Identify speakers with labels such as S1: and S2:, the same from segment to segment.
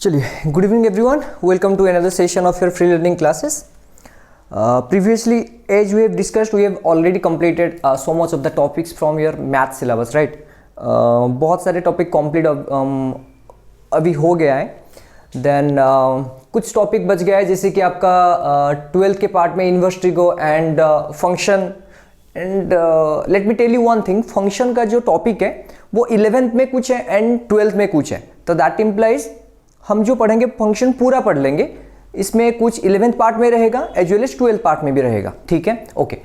S1: चलिए, good evening everyone, welcome to another session of your free learning classes. Previously, as we have discussed, we have already completed so much of the topics from your math syllabus, right? बहुत सारे topic complete अभी हो गया है. Then कुछ topic बच गया है, जैसे कि आपका 12th के पार्ट में inverse trigo and function. And let me tell you one thing, function का जो टॉपिक है वो 11th में कुछ है एंड 12th में कुछ है. तो दैट इम्प्लाइज हम जो पढ़ेंगे फंक्शन पूरा पढ़ लेंगे. इसमें कुछ 11th पार्ट में रहेगा as well as 12th part में भी रहेगा. ठीक है, ओके.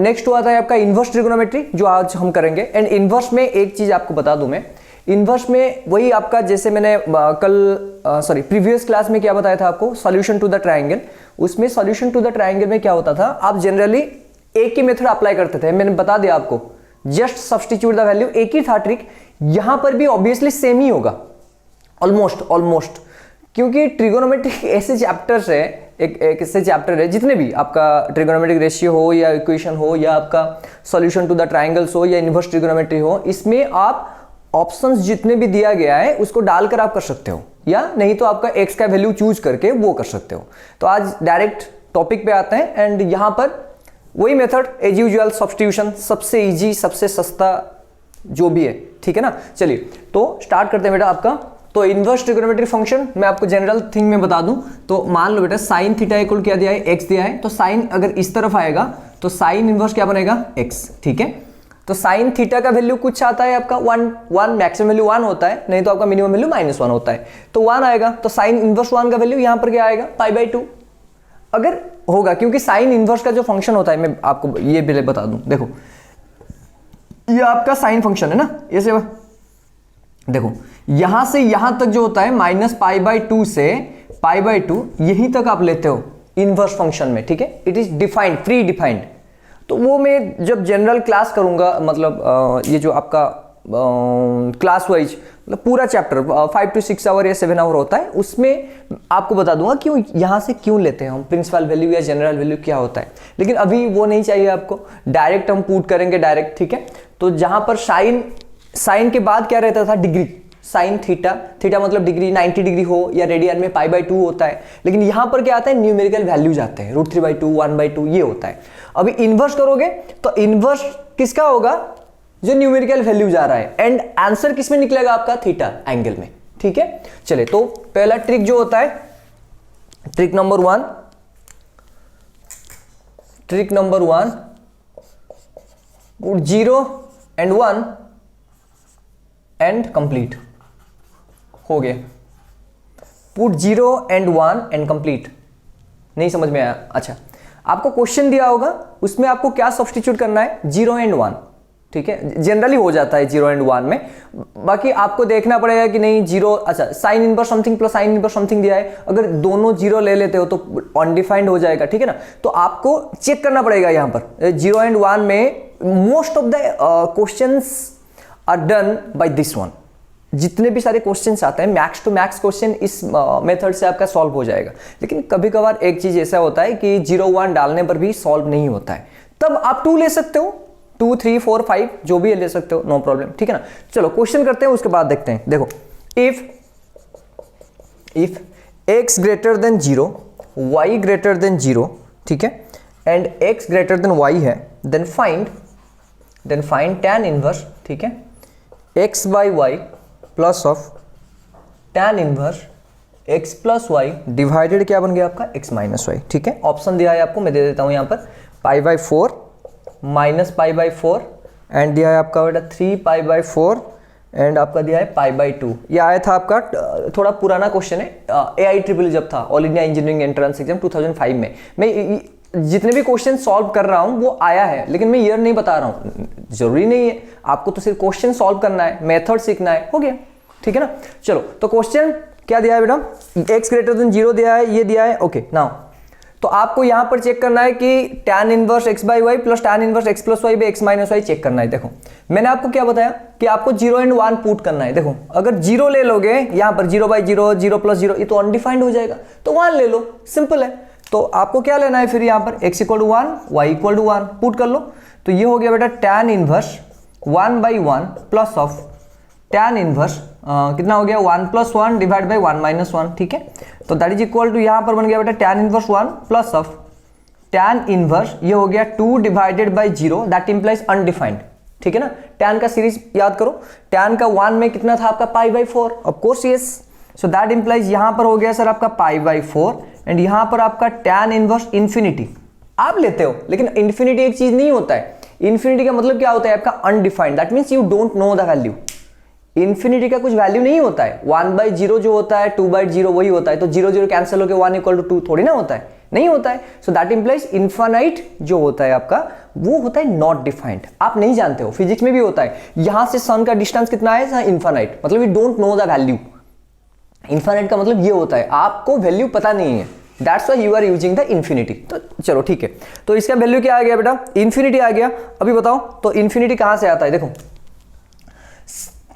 S1: नेक्स्ट आता है आपका इन्वर्स ट्रिगोनोमेट्री, जो आज हम करेंगे. एंड इन्वर्स में एक चीज आपको बता दूं मैं, इन्वर्स में वही आपका जैसे मैंने प्रीवियस क्लास में क्या बताया था आपको, सॉल्यूशन टू द ट्रायंगल. उसमें सॉल्यूशन टू द ट्रायंगल में क्या होता था, आप जनरली एक ही मेथड अप्लाई करते थे. मैंने बता दिया आपको, जस्ट सब्स्टिट्यूट द वैल्यू. एक ही था ट्रिक. यहां पर भी ऑब्वियसली सेम ही होगा, ऑलमोस्ट, क्योंकि ट्रिगोनोमेट्रिक ऐसे चैप्टर्स है, एक ऐसे चैप्टर है, जितने भी आपका ट्रिगोनोमेट्रिक रेशियो हो या इक्वेशन हो या आपका सॉल्यूशन टू द ट्रायंगल्स हो या इन्वर्स ट्रिगोनोमेट्री हो, इसमें आप ऑप्शंस जितने भी दिया गया है उसको डालकर आप कर सकते हो, या नहीं तो आपका एक्स का वैल्यू चूज करके वो कर सकते हो. तो आज डायरेक्ट टॉपिक पे आते हैं. एंड यहां पर वही मेथड एज यूजुअल, सब्स्टिट्यूशन, सबसे इजी, सबसे सस्ता जो भी है. ठीक है ना. चलिए तो स्टार्ट करते हैं बेटा आपका. तो इन्वर्स ट्रिगोनोमेट्रिक फंक्शन मैं आपको जनरल थिंग में बता दूं तो मान लो बेटा साइन थीटा इक्वल क्या दिया है, एक्स दिया है. तो साइन अगर इस तरफ आएगा तो साइन इन्वर्स क्या बनेगा, एक्स. ठीक है. तो साइन थीटा का वैल्यू कुछ आता है आपका 1, मैक्सिमम वैल्यू 1 होता है, नहीं तो आपका मिनिमम वैल्यू -1 होता है. तो 1 आएगा, तो साइन इन्वर्स 1 का वैल्यू यहां पर क्या आएगा, π/2 अगर होगा, क्योंकि साइन इन्वर्स का जो फंक्शन होता है, मैं आपको ये पहले बता दूं. देखो ये आपका साइन फंक्शन है ना, ऐसे देखो यहां से यहां तक जो होता है -π/2 से π/2 यहीं तक आप लेते हो इन्वर्स फंक्शन में. ठीक है, it is defined, pre defined. तो वो मैं जब जनरल क्लास करूंगा, मतलब ये जो आपका क्लास वाइज मतलब पूरा चैप्टर 5 to 6 आवर या 7 आवर होता है, उसमें आपको बता दूंगा क्यों यहां से क्यों लेते हैं हम, प्रिंसिपल वैल्यू या जनरल वैल्यू क्या होता है. लेकिन अभी वो नहीं चाहिए आपको, डायरेक्ट हम पुट करेंगे डायरेक्ट. ठीक है. तो जहां पर साइन के बाद क्या रहता था, डिग्री. साइन थीटा मतलब डिग्री, 90 डिग्री हो या रेडियन में π/2 होता है. लेकिन यहां पर क्या आता है, न्यूमेरिकल वैल्यूज आते हैं, √3/2, 1/2 ये होता है. अभी इन्वर्स करोगे तो इन्वर्स किसका होगा, जो न्यूमेरिकल वैल्यू जा रहा है. एंड आंसर किसमें निकलेगा आपका, थीटा एंगल में. ठीक है. चलिए तो पहला ट्रिक जो होता है, trick number 1, put 0 and 1 and complete. हो गया. Put 0 and 1 and complete. नहीं समझ में आया? अच्छा, आपको क्वेश्चन दिया होगा, उसमें आपको क्या सब्स्टिट्यूट करना है, 0 and 1. ठीक है, जनरली हो जाता है 0 and 1 में. बाकी आपको देखना पड़ेगा कि नहीं 0, अच्छा sine inverse something plus sine inverse something दिया है, अगर दोनों 0 ले लेते हो तो अनडिफाइंड हो जाएगा. ठीक है ना. तो आपको चेक करना पड़ेगा यहाँ पर 0 and 1 में. Most of the questions are done by this one. जितने भी सारे क्वेश्चंस आते हैं, मैक्स टू मैक्स क्वेश्चन इस मेथड से आपका सॉल्व हो जाएगा. लेकिन कभी कभार एक चीज ऐसा होता है कि 0, 1 डालने पर भी सॉल्व नहीं होता है, तब आप 2 ले सकते हो, 2, 3, 4, 5 जो भी ले सकते हो, नो प्रॉब्लम. ठीक है ना. चलो क्वेश्चन करते हैं, उसके बाद देखते हैं. देखो, if x greater than 0, y greater than 0, ठीक है, and x greater than y है, देन फाइंड tan इनवर्स. ठीक है, x/y plus of tan inverse x plus y divided क्या बन गया आपका, x माइनस y. ठीक है. ऑप्शन दिया है आपको, मैं दे देता हूं यहां पर, π/4 -π/4 एंड दिया है आपका बेटा 3π/4 एंड आपका दिया है π/2. ये आया था आपका, थोड़ा पुराना क्वेश्चन है, AIEEE जब था, all India engineering entrance exam 2005 में. मैं जितने भी क्वेश्चन सॉल्व कर रहा हूं वो आया है, लेकिन मैं ईयर नहीं बता रहा हूं. जरूरी नहीं है, आपको तो सिर्फ क्वेश्चन सॉल्व करना है, मेथड सीखना है, हो गया. ठीक है ना. चलो तो क्वेश्चन क्या दिया है बेटा, x ग्रेटर देन 0 दिया है, ये दिया है. ओके, नाउ तो आपको यहां पर चेक करना है कि tan inverse x/y plus tan inverse x plus y x minus y check करना है. देखो मैंने आपको क्या बताया कि आपको 0 and 1 पुट करना है. देखो अगर 0 ले लोगे यहां पर, 0/0, 0 + 0, ये तो अनडिफाइंड हो जाएगा, तो 1 ले लो, सिंपल है. तो आपको क्या लेना है फिर, यहां पर x = 1, y = 1 पुट कर लो. तो ये हो गया बेटा tan inverse 1/1 plus of tan inverse कितना हो गया 1 + 1 डिवाइड बाई 1 - 1, ठीक है। तो दैट इज इक्वल टू यहाँ पर बन गया बेटा tan inverse 1 plus of tan inverse ये हो गया 2 divided by 0 that implies undefined, ठीक है ना। tan का सीरीज याद करो, tan का 1 में कितना था आपका π/4, of course yes. So that implies यहाँ पर हो गया सर आपका π/4 एंड यहाँ पर आपका tan इनवर्स इन्फिनिटी आप लेते हो, लेकिन इन्फिनिटी एक चीज नहीं होता है। इन्फिनिटी का मतलब क्या होता है आपका undefined, that means you don't know the value. Infinity का कुछ वैल्यू नहीं होता है, 1/0 जो होता है 2/0 वही होता है, तो 0 0 कैंसिल होकर 1 = 2 थोड़ी ना होता है, नहीं होता है। सो दैट इंप्लाइज इनफाइनाइट जो होता है आपका वो होता है नॉट डिफाइंड, आप नहीं जानते हो। फिजिक्स में भी होता है, यहां से सन का डिस्टेंस कितना है इनफाइनाइट, मतलब you don't know the value. Infinite का मतलब ये होता है आपको वैल्यू पता नहीं है, that's why you are using the infinity. तो चलो ठीक है, तो इसका वैल्यू क्या आ गया बेटा, इन्फिनिटी आ गया। अभी बताओ तो इन्फिनिटी कहां से आता है, देखो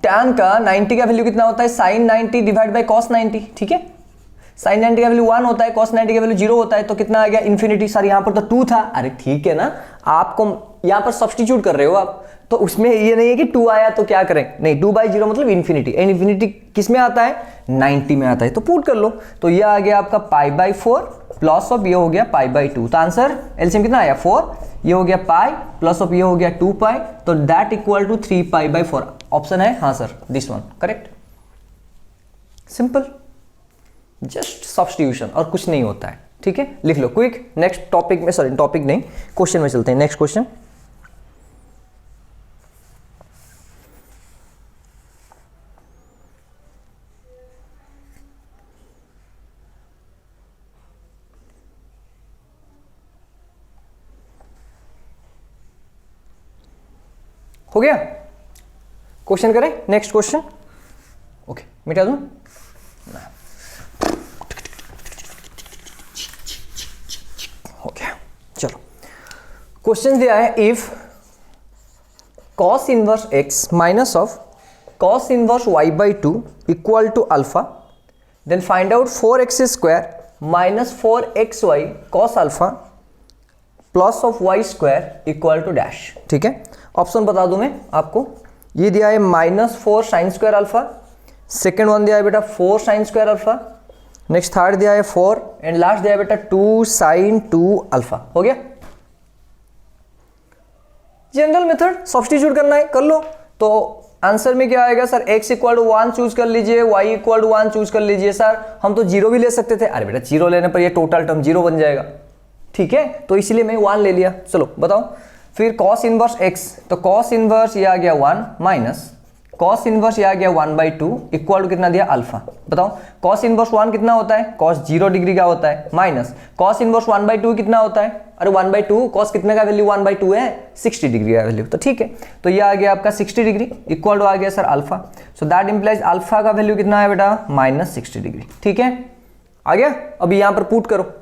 S1: tan का 90 का वैल्यू कितना होता है sin 90 डिवाइड बाय cos 90, ठीक है। sin 90 का वैल्यू 1 होता है, cos 90 का वैल्यू 0 होता है, तो कितना आ गया इन्फिनिटी। सर यहाँ पर तो 2 था, अरे ठीक है ना, आपको यहाँ पर सब्स्टिट्यूट कर रहे हो आप, तो उसमें ये नहीं है कि 2 आया तो क्या करें, नहीं 2/0 मतलब इन्फिनिटी, एंड इन्फिनिटी किस में आता है 90 में आता है, तो पुट कर लो। तो ये आ गया आपका π/4 प्लस ऑफ ये हो गया π/2, तो आंसर एलसीएम कितना आया 4, ये हो गया पाई प्लस ऑफ ये हो गया 2π, तो दैट इक्वल टू 3π/4 ऑप्शन है, हाँ sir this one correct. Simple, just substitution और कुछ नहीं होता है, ठीक है। लिख लो क्विक, नेक्स्ट टॉपिक में, सॉरी टॉपिक नहीं क्वेश्चन में चलते हैं। नेक्स्ट क्वेश्चन, हो गया, क्वेश्चन करें नेक्स्ट क्वेश्चन। ओके मिटा दूं, हो गया। चलो क्वेश्चन दिया है, if cos inverse x minus of cos inverse y/2 equal to alpha, then find out 4x² minus 4xy cos alpha plus of y² equal to dash, ठीक है। ऑप्शन बता दूं मैं आपको, ये दिया है -4 sin² अल्फा, सेकेंड वन दिया है बेटा 4 sin² अल्फा, नेक्स्ट थर्ड दिया है 4 एंड लास्ट दिया है बेटा 2 sin 2 अल्फा। हो गया, जनरल मेथड सब्स्टिट्यूट करना है, कर लो। तो आंसर में क्या आएगा सर, x = 1 चूज कर लीजिए, y = 1 चूज कर लीजिए। सर हम तो 0 भी ले सकते थे, अरे बेटा 0 लेने पर ये टोटल टर्म 0 बन जाएगा, ठीक है, तो इसलिए मैं 1 ले लिया। चलो बताओ फिर cos इनवर्स x, तो cos इनवर्स ये आ गया 1 माइनस cos इनवर्स ये आ गया 1/2 इक्वल टू कितना दिया अल्फा। बताओ cos इनवर्स 1 कितना होता है, cos 0 डिग्री का होता है, माइनस cos इनवर्स 1/2 कितना होता है, अरे 1/2 cos कितने का वैल्यू 1/2 है 60 डिग्री का वैल्यू, तो ठीक है। तो ये आ गया आपका 60 डिग्री इक्वल टू आ गया sir alpha, so that implies alpha का वैल्यू कितना है बेटा -60 डिग्री, ठीक है। आ गया, अभी यहाँ पर पुट करो,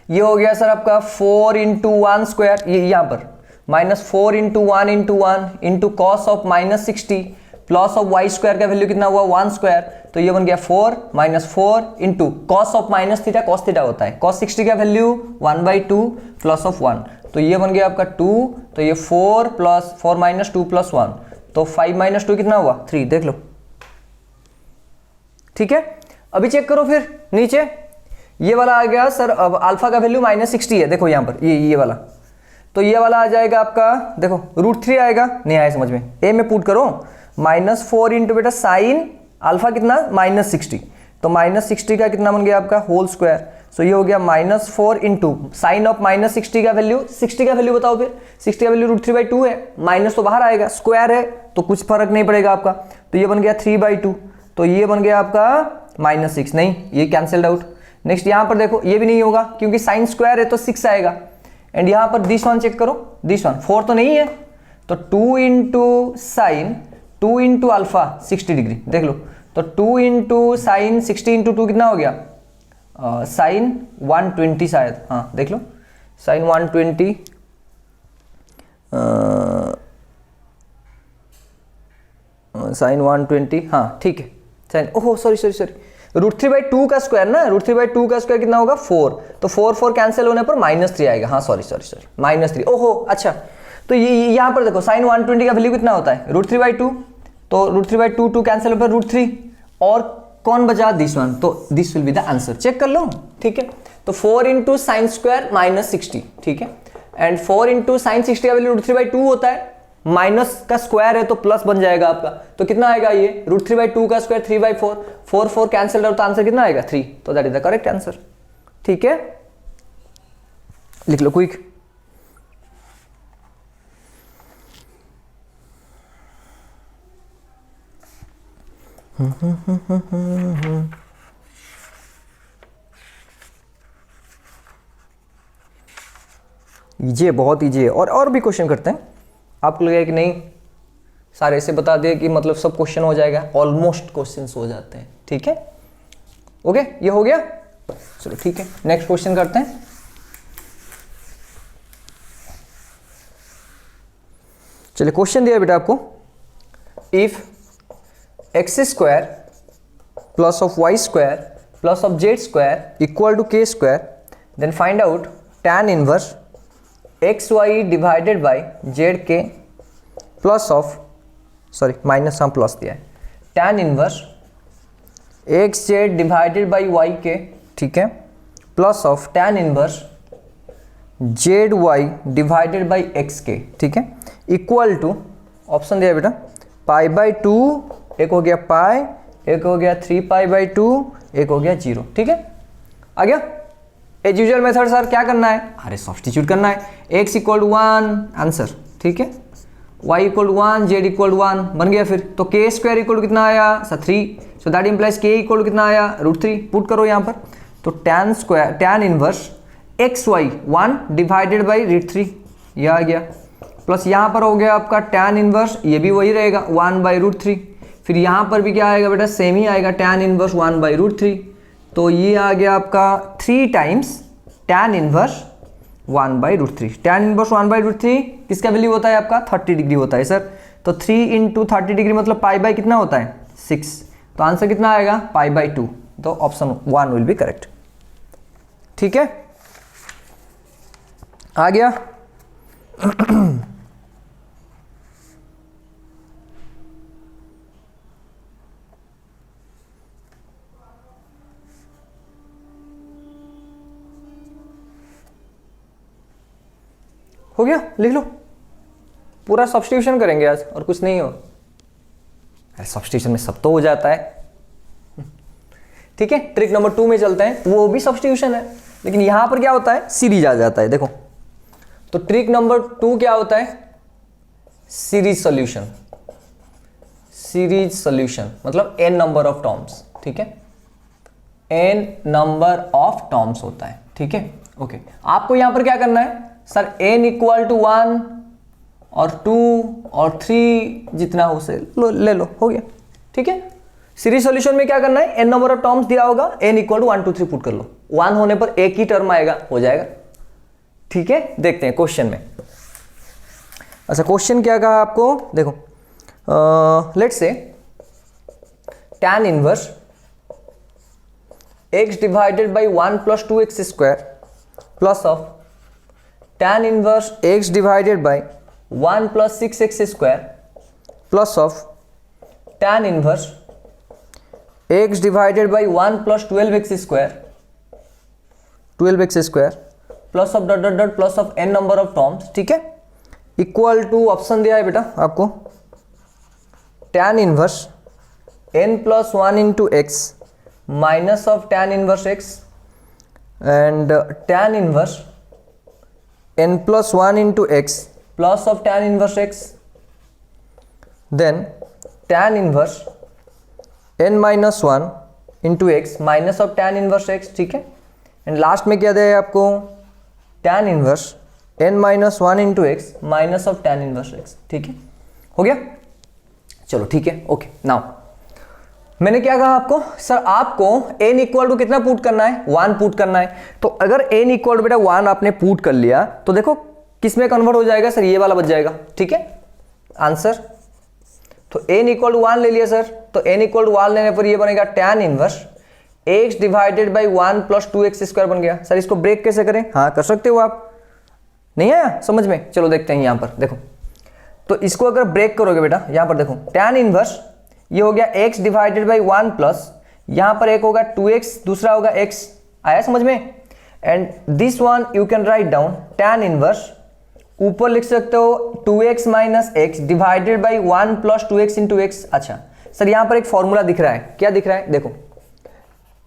S1: ये हो गया सर आपका 4 × 1², ये यहाँ पर -4 × 1 × 1 into cos of -60 plus of y² का वैल्यू कितना हुआ 1², तो ये बन गया 4 -4 इंटू कॉस ऑफ -θ, cos θ होता है, cos 60 का वैल्यू 1/2 प्लस ऑफ 1, तो ये बन गया आपका 2, तो ये 4 + 4 - 2 + 1, तो 5 - 2 कितना हुआ 3, देख लो, ठीक है। अभी चेक करो फिर नीचे, ये वाला आ गया सर, अब अल्फा का वैल्यू -60 है, देखो यहाँ पर ये वाला, तो ये वाला आ जाएगा आपका, देखो √3 आएगा, नहीं आया समझ में, ए में पुट करो, -4 इंटू बेटा साइन अल्फा कितना -60, तो -60 का कितना बन गया आपका होल स्क्वायर, सो ये हो गया -4 इंटू साइन ऑफ -60 का वैल्यू, 60 का वैल्यू बताओ फिर, 60 का वैल्यू √3/2 है, माइनस तो बाहर आएगा, स्क्वायर है तो कुछ फर्क नहीं पड़ेगा आपका, तो ये बन गया 3/2, तो ये बन गया आपका -6, नहीं ये कैंसल्ड आउट। नेक्स्ट यहाँ पर देखो ये भी नहीं होगा क्योंकि साइन स्क्वायर है तो 6 आएगा, एंड यहाँ पर दिस वन चेक करो, दिस वन 4 तो नहीं है, तो 2 into sine 2 into alpha 60 degree, देख लो, तो 2 इंटू साइन 60 इंटू 2 कितना हो गया, साइन 120 शायद, हाँ देख लो साइन 120, साइन 120, हाँ ठीक है, साइन, ओहो सॉरी √3/2 का स्क्वायर ना, √3/2 का स्क्वायर कितना होगा 4, तो 4 कैंसिल होने पर -3 आएगा, हाँ सॉरी -3, ओहो अच्छा, तो ये यहाँ पर देखो साइन 120 का वैल्यू कितना होता है √3/2, तो √3/2 2 कैंसिल पर √3 और कौन बचा दिस वन, तो this will be the answer. Check कर लो, ठीक है। तो 4 इंटू साइन स्क्वायर -60, ठीक है, एंड 4 इंटू साइन 60 का वैल्यू √3/2 होता है, माइनस का स्क्वायर है तो प्लस बन जाएगा आपका। तो कितना आएगा ये √3/2 का स्क्वायर 3/4, 4 4 कैंसिल तो आंसर कितना आएगा 3। तो that is the correct answer, ठीक है। लिख लो क्विक। ईजी है, बहुत ईजी है। और भी क्वेश्चन करते हैं। आपको लगेगा कि नहीं सारे ऐसे बता दिए कि मतलब सब क्वेश्चन हो जाएगा, ऑलमोस्ट क्वेश्चंस हो जाते हैं, ठीक है। ओके, ये हो गया। चलो ठीक है, नेक्स्ट क्वेश्चन करते हैं। चलिए क्वेश्चन दिया बेटा आपको, if x² plus of y² plus of z² equal to k², then find out tan inverse xy divided by zk plus of, sorry minus हम प्लस दिया है, tan inverse xz divided by yk, ठीक है, plus of tan inverse zy divided by xk, ठीक है, equal to, option दिया बेटा π/2, एक हो गया पाई, एक हो गया 3π/2, एक हो गया 0, ठीक है। आ गया। एज यूजुअल मेथड सर क्या करना है, अरे सब्स्टिट्यूट करना है। x = 1 आंसर, ठीक है, y = 1, z = 1 बन गया। फिर तो k² इक्वल कितना आया sir 3, so that implies k equal कितना आया √3। पुट करो यहाँ पर, तो tan inverse xy 1 divided by √3, ये आ गया, प्लस यहाँ पर हो गया आपका tan इनवर्स, ये भी वही रहेगा 1/√3। फिर यहाँ पर भी क्या आएगा बेटा, सेम ही आएगा tan इनवर्स 1/√3। तो ये आ गया आपका 3 times tan inverse 1/√3। tan inverse 1/√3 किसका वैल्यू होता है आपका 30 डिग्री होता है सर। तो 3 इंटू 30 डिग्री मतलब π/, कितना होता है 6। तो आंसर कितना आएगा π/2। तो ऑप्शन 1 विल बी करेक्ट, ठीक है। आ गया। हो गया, लिख लो। पूरा सब्स्टिट्यूशन करेंगे आज, और कुछ नहीं हो। अरे सब्स्टिट्यूशन में सब तो हो जाता है, ठीक है। ट्रिक नंबर 2 में चलते हैं, वो भी सब्स्टिट्यूशन है, लेकिन यहां पर क्या होता है, सीरीज आ जाता है। देखो, तो ट्रिक नंबर 2 क्या होता है, सीरीज सॉल्यूशन। सीरीज सॉल्यूशन मतलब n नंबर ऑफ टर्म्स, ठीक है, n नंबर ऑफ टर्म्स होता है, ठीक है। ओके, आपको यहां पर क्या करना है सर, n = 1 और 2 और 3 जितना हो से ले लो, हो गया, ठीक है। सीरीज सॉल्यूशन में क्या करना है, n नंबर ऑफ टर्म्स दिया होगा, n = 1 2 3 पुट कर लो, 1 होने पर एक ही टर्म आएगा, हो जाएगा, ठीक है। देखते हैं क्वेश्चन में। अच्छा, क्वेश्चन क्या कहा आपको, देखो, let's say tan inverse x divided by 1 + 2x² plus of tan inverse x divided by 1 + 6x² plus of tan inverse x divided by 1 + 12x² plus of dot dot dot plus of n number of terms, ठीक है, equal to, option दिया है बेटा आपको, tan inverse n + 1 × x minus of tan inverse x and tan inverse n + 1 × x plus of tan inverse x, then tan inverse n - 1 × x minus of tan inverse x, ठीक है, and last में क्या दिया है आपको, tan inverse n - 1 × x minus of tan inverse x, ठीक है, हो गया। चलो ठीक है, ओके। नाउ मैंने क्या कहा आपको, सर आपको n इक्वल टू कितना पुट करना है, 1 पुट करना है। तो अगर n इक्वल टू बेटा 1 आपने पुट कर लिया, तो देखो किस में कन्वर्ट हो जाएगा सर, ये वाला बच जाएगा, ठीक है, आंसर। तो n इक्वल टू 1 ले लिया सर, तो n इक्वल टू 1 लेने पर ये बनेगा tan inverse x divided by 1 + 2x² बन गया। सर इसको ब्रेक कैसे करें, हाँ कर सकते हो आप, नहीं आया समझ में, चलो देखते हैं। यहां पर देखो, तो इसको अगर ब्रेक करोगे बेटा, यहां पर देखो tan इनवर्स ये हो गया x डिवाइडेड बाई 1 प्लस यहां पर एक होगा 2x, दूसरा होगा x, आया समझ में। And this one you can write down tan inverse, ऊपर लिख सकते हो 2x minus x divided by 1 plus 2x into x. अच्छा सर यहां पर एक फॉर्मूला दिख रहा है, क्या दिख रहा है देखो,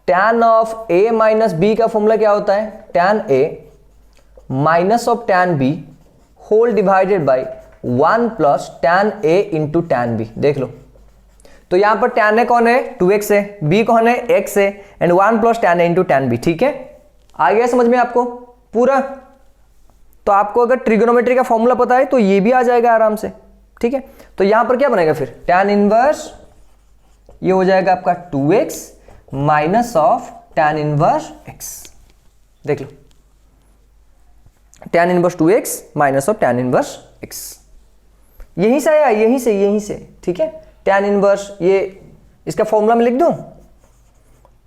S1: tan of a minus B का फॉर्मूला क्या होता है, tan a minus of tan b whole divided by 1 plus tan a into tan b। देख लो तो यहां पर tan a कौन है, 2x है, b कौन है, x है, and 1 plus tan a into tan b। ठीक है, आ गया समझ में आपको पूरा। तो आपको अगर ट्रिगोनोमेट्री का फॉर्मूला पता है तो ये भी आ जाएगा आराम से। ठीक है, तो यहां पर क्या बनेगा फिर, tan इनवर्स ये हो जाएगा आपका 2x minus of tan inverse x। देख लो tan inverse 2x minus of tan inverse x, यहीं से आया, यहीं से। ठीक है, tan इनवर्स ये इसका फॉर्मूला में लिख दूं,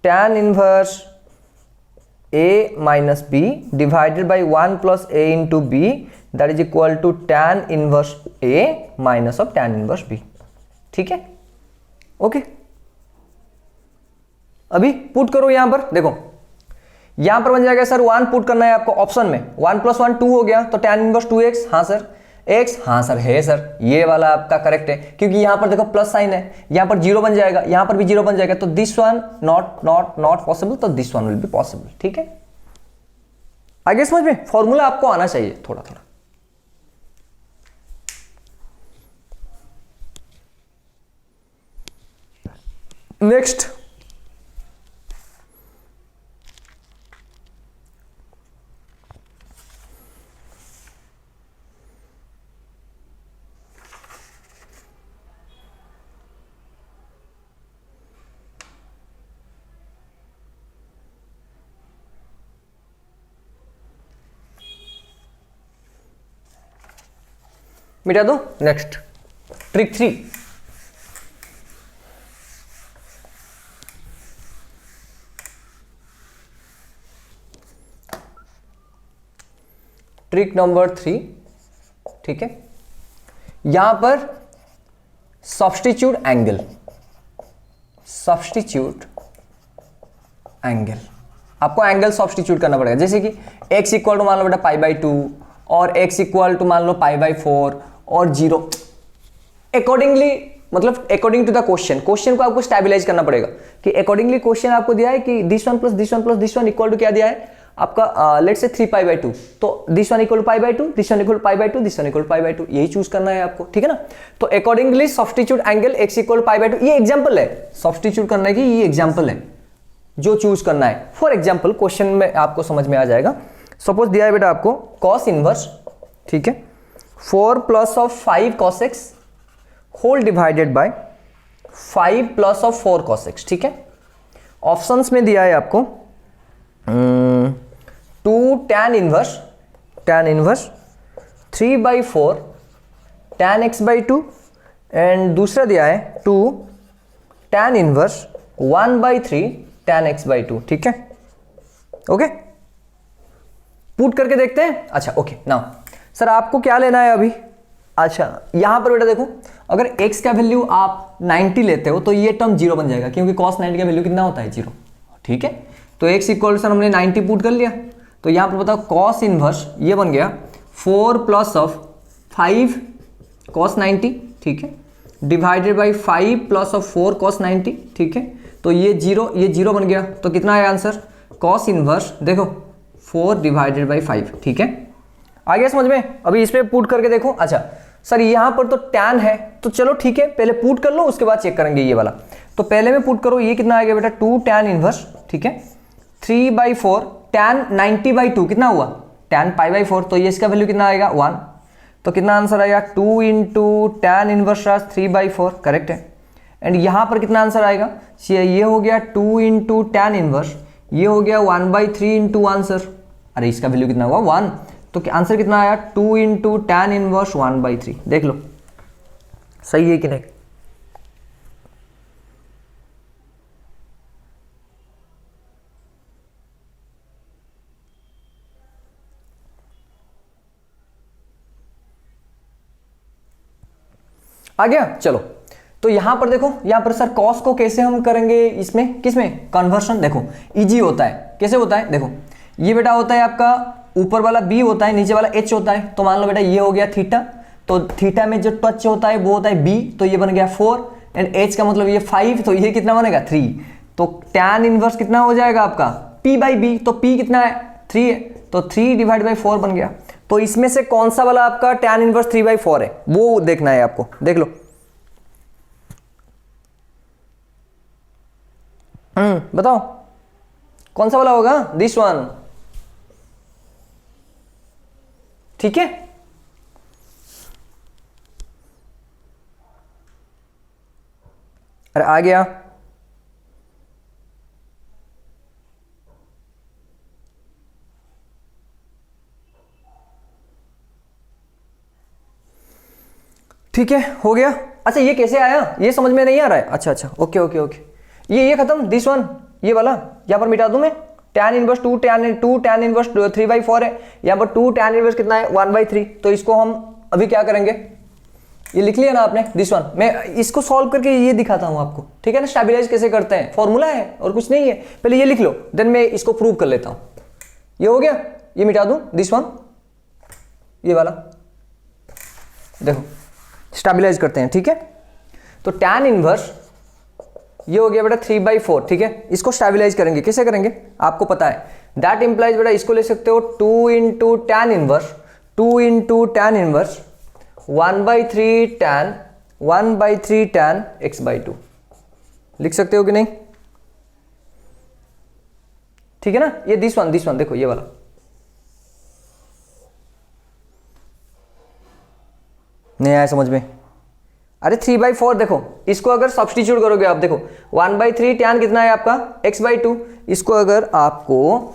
S1: tan inverse a minus B divided by 1 plus a into B that is equal to tan inverse a minus of tan inverse b। ठीक है, ओके। अभी पुट करो यहां पर, देखो यहां पर बन जाएगा सर 1 पुट करना है आपको ऑप्शन में, 1 प्लस 1 2 हो गया, तो tan इनवर्स 2x, हाँ सर, x, हाँ सर है सर, ये वाला आपका करेक्ट है, क्योंकि यहां पर देखो प्लस साइन है, यहां पर 0 बन जाएगा, यहां पर भी 0 बन जाएगा, तो दिस वन नॉट पॉसिबल, तो this one will be possible. ठीक है, आगे समझ में, फॉर्मूला आपको आना चाहिए थोड़ा थोड़ा। नेक्स्ट मिटा दो। Next trick 3, trick number 3। ठीक है, यहां पर सब्स्टिट्यूट एंगल, आपको एंगल सब्स्टिट्यूट करना पड़ेगा, जैसे कि x इक्वल टू मान लो बेटा पाई बाई 2 और x इक्वल टू मान लो पाई बाई 4 और 0, अकॉर्डिंगली, मतलब अकॉर्डिंग टू द क्वेश्चन को आपको स्टेबलाइज करना पड़ेगा कि अकॉर्डिंगली क्वेश्चन आपको दिया है कि this one plus this one plus this one equal to क्या दिया है आपका, लेट्स से 3 पाई बाई 2, तो this one equal to pi by 2, this one equal to pi by 2, this one equal to pi by 2, यही choose करना है आपको। ठीक है ना, तो accordingly substitute angle x equal pi by 2, ये एग्जांपल है सब्स्टिट्यूट करने की, ये एग्जांपल है जो चूज करना है। फॉर एग्जांपल क्वेश्चन में आपको समझ में आ जाएगा, सपोज दिया है बेटा आपको cos इनवर्स, ठीक है, 4 plus of 5 cos x whole divided by 5 plus of 4 cos x। ठीक है, ऑप्शंस में दिया है आपको 2 tan inverse 3 by 4 tan x by 2 and दूसरा दिया है 2 tan inverse 1 by 3 tan x by 2। ठीक है, ओके, पुट करके देखते हैं। अच्छा ओके, नाउ सर आपको क्या लेना है अभी, अच्छा यहां पर बेटा देखो, अगर x का वैल्यू आप 90 लेते हो तो ये टर्म 0 बन जाएगा, क्योंकि cos 90 का वैल्यू कितना होता है 0। ठीक है, तो x इक्वल सर हमने 90 पुट कर लिया, तो यहां पर बताओ cos इनवर्स ये बन गया 4 प्लस ऑफ 5 cos 90, ठीक है, divided by 5 plus of 4 cos 90। ठीक है, तो ये 0 बन गया, तो कितना है आंसर, cos इनवर्स देखो 4 डिवाइडेड बाई 5। ठीक है, आ गया समझ में। अभी इस पे पुट करके देखो। अच्छा सर यहां पर तो tan है, तो चलो ठीक है, पहले पुट कर लो उसके बाद चेक करेंगे ये वाला। तो पहले में पुट करो, ये कितना आ गया बेटा 2 tan इनवर्स, ठीक है, 3 बाई 4 tan 90 बाई 2 कितना हुआ tan पाई बाई 4, तो ये इसका वैल्यू कितना आएगा 1, तो कितना आंसर आएगा 2 into tan inverse 3 by 4, correct है। एंड यहां पर कितना आंसर आएगा, ये हो गया 2 इंटू tan इनवर्स, ये हो गया 1 बाई 3 इंटू आंसर, अरे इसका वैल्यू कितना हुआ 1, तो आंसर कितना आया 2 इंटू tan इनवर्स 1 बाई 3। देख लो सही है कि नहीं। आ गया। चलो तो यहां पर देखो, यहां पर सर कॉस को कैसे हम करेंगे, इसमें किसमें कन्वर्शन, देखो इजी होता है। कैसे होता है, देखो ये बेटा होता है आपका ऊपर वाला b होता है, नीचे वाला h होता है। तो मान लो बेटा ये हो गया थीटा, तो थीटा में जो टच होता है वो होता है b, तो ये बन गया 4 एंड h का मतलब ये 5, तो ये कितना बनेगा 3। तो tan इनवर्स कितना हो जाएगा आपका p बाई बी, तो p कितना है 3 है, तो 3 डिवाइड बाई 4 बन गया। तो इसमें से कौन सा वाला आपका tan इनवर्स 3/4 है वो देखना है आपको, देख लो। बताओ कौन सा वाला होगा, दिस वन, ठीक है। अरे आ गया, ठीक है हो गया। अच्छा ये कैसे आया, ये समझ में नहीं आ रहा है। अच्छा अच्छा ओके ओके ओके, ये खत्म, दिस वन, ये वाला यहां पर मिटा दूं मैं। tan इनवर्स 2 tan इनवर्स 3/4 है, यहाँ पर 2 tan इनवर्स कितना है 1/3। तो इसको हम अभी क्या करेंगे, ये लिख लिया ना आपने दिस वन, मैं इसको सॉल्व करके ये दिखाता हूं आपको, ठीक है ना। स्टेबलाइज कैसे करते हैं, फॉर्मूला है और कुछ नहीं है, पहले ये लिख लो देन मैं इसको प्रूव कर लेता हूं। ये हो गया, ये मिटा दूं दिस वन, ये वाला देखो स्टेबलाइज करते हैं, ठीक है। तो tan इनवर्स ये हो गया बेटा 3/4, ठीक है। इसको स्टेबलाइज करेंगे, कैसे करेंगे आपको पता है, दैट इंप्लाइज बेटा इसको ले सकते हो 2 into tan inverse 1/3 tan x/2 लिख सकते हो कि नहीं, ठीक है ना। ये दिस वन देखो ये वाला, नहीं आया समझ में। अरे 3/4 देखो, इसको अगर सब्स्टिट्यूट करोगे आप, देखो 1/3 tan कितना है आपका x/2, इसको अगर आपको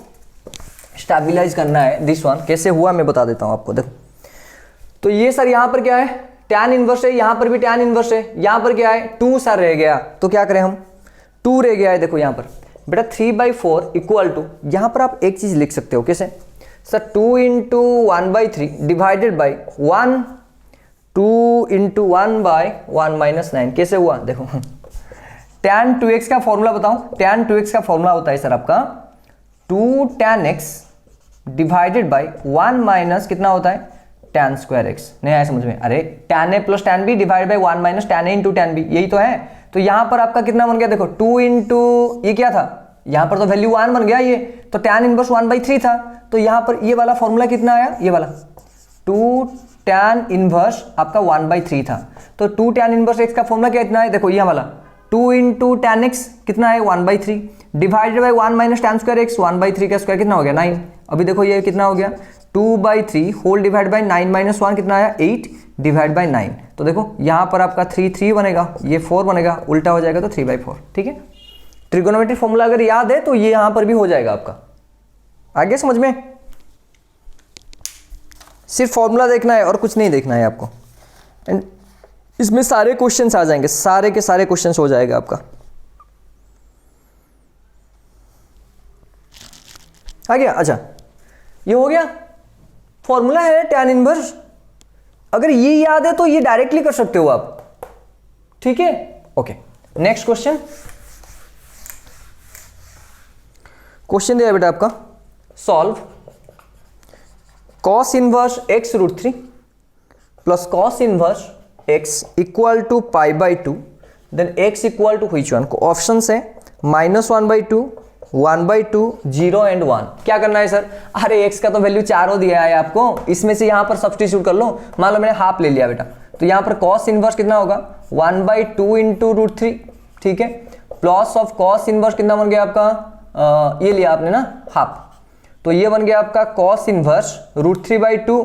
S1: स्टेबलाइज करना है दिस वन, कैसे हुआ मैं बता देता हूं आपको। देखो तो ये सर यहां पर क्या है tan इनवर्स है, यहां पर भी tan इनवर्स है, यहां पर क्या है 2 सर रह गया, तो क्या करें हम 2 रह गया है। देखो यहां पर बेटा 3/4 इक्वल टू, यहां पर आप एक चीज लिख सकते हो, कैसे sir 2 into 1/3 divided by 1, 2 into 1/1 minus 9, कैसे हुआ देखो। tan 2x का फॉर्मूला बताऊं, tan 2x का फॉर्मूला होता है सर आपका 2 tan x divided by 1 minus कितना होता है tan स्क्वायर x। नहीं आया समझ में, अरे tan a plus tan b divide by 1 minus tan a into tan b, यही तो है। तो यहां पर आपका कितना बन गया देखो 2 इंटू ये क्या था, यहां पर तो वैल्यू 1 बन गया ये, तो tan इनवर्स 1/3 था, तो यहां पर ये वाला फॉर्मूला कितना आया, ये वाला 2 tan इनवर्स आपका 1/3 था। तो 2 tan इनवर्स x का फॉर्मूला क्या इतना है, देखो ये वाला 2 इंटू tan x कितना है 1/3 divided by 1 minus tan square x, 1/3 का स्क्वायर कितना हो गया 9। अभी देखो ये कितना हो गया 2/3 होल डिवाइड बाई 9 माइनस 1 कितना आया 8 डिवाइड बाई 9। तो देखो यहां पर आपका 3 बनेगा, ये 4 बनेगा, उल्टा हो जाएगा तो 3/4, ठीक है। ट्रिगोनोमेट्री फॉर्मूला अगर याद है तो ये यहां पर भी हो जाएगा आपका, आगे समझ में। सिर्फ फॉर्मूला देखना है और कुछ नहीं देखना है आपको, एंड इसमें सारे क्वेश्चंस आ जाएंगे, सारे के सारे क्वेश्चंस हो जाएगा आपका। आ गया, अच्छा ये हो गया, फॉर्मूला है tan इनवर्स, अगर ये याद है तो ये डायरेक्टली कर सकते हो आप, ठीक है। ओके नेक्स्ट क्वेश्चन, क्वेश्चन दिया बेटा आपका, solve cos inverse x root 3 plus cos inverse x equal to π/2, then x equal to which one. Option है -1/2, 1/2, 0 एंड 1। क्या करना है सर, अरे x का तो वैल्यू 4 दिया है आपको, इसमें से यहां पर सब्स्टिट्यूट कर लो। मान लो मैंने हाफ ले लिया बेटा, तो यहां पर cos इनवर्स कितना होगा 1/2 इंटू रूट 3, ठीक है, प्लस ऑफ cos इनवर्स कितना बन गया आपका, ये लिया आपने ना हाफ, तो ये बन गया आपका cos इनवर्स रूट 3/2,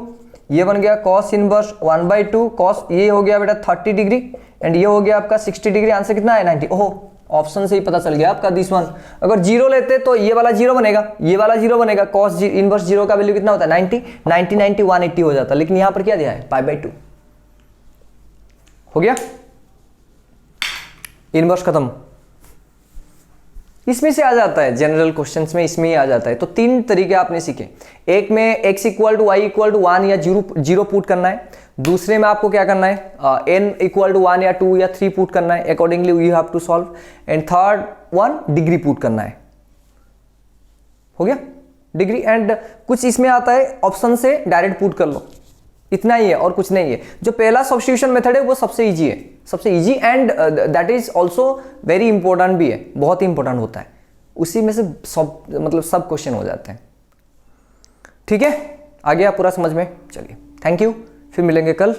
S1: ये बन गया cos इनवर्स 1/2, cos ये हो गया बेटा 30 डिग्री एंड ये हो गया आपका 60 डिग्री। आंसर कितना है 90। ओहो ऑप्शन से ही पता चल गया आपका दिस वन। अगर 0 लेते तो ये वाला 0 बनेगा, ये वाला 0 बनेगा, cos इनवर्स 0 का वैल्यू कितना होता है 90, 90 180 हो जाता, लेकिन यहां पर क्या दिया है π/2। हो गया, इनवर्स खत्म। इसमें से आ जाता है, जनरल क्वेश्चंस में इसमें ही आ जाता है। तो 3 तरीके आपने सीखे। एक में x equal to Y equal to 1 या 0 पुट करना है। दूसरे में आपको क्या करना है, n इक्वल टू 1 या 2 या 3 पुट करना है, accordingly you have to solve. And third one degree put करना है। हो गया डिग्री। एंड कुछ इसमें आता है ऑप्शन से डायरेक्ट पुट कर लो, इतना ही है और कुछ नहीं है। जो पहला सब्स्टिट्यूशन मेथड है वो सबसे इजी है, सबसे easy and that is also very important भी है, बहुत ही इंपॉर्टेंट होता है। उसी में से सब मतलब सब क्वेश्चन हो जाते हैं। ठीक है, आ गया पूरा समझ में? चलिए थैंक यू, फिर मिलेंगे कल।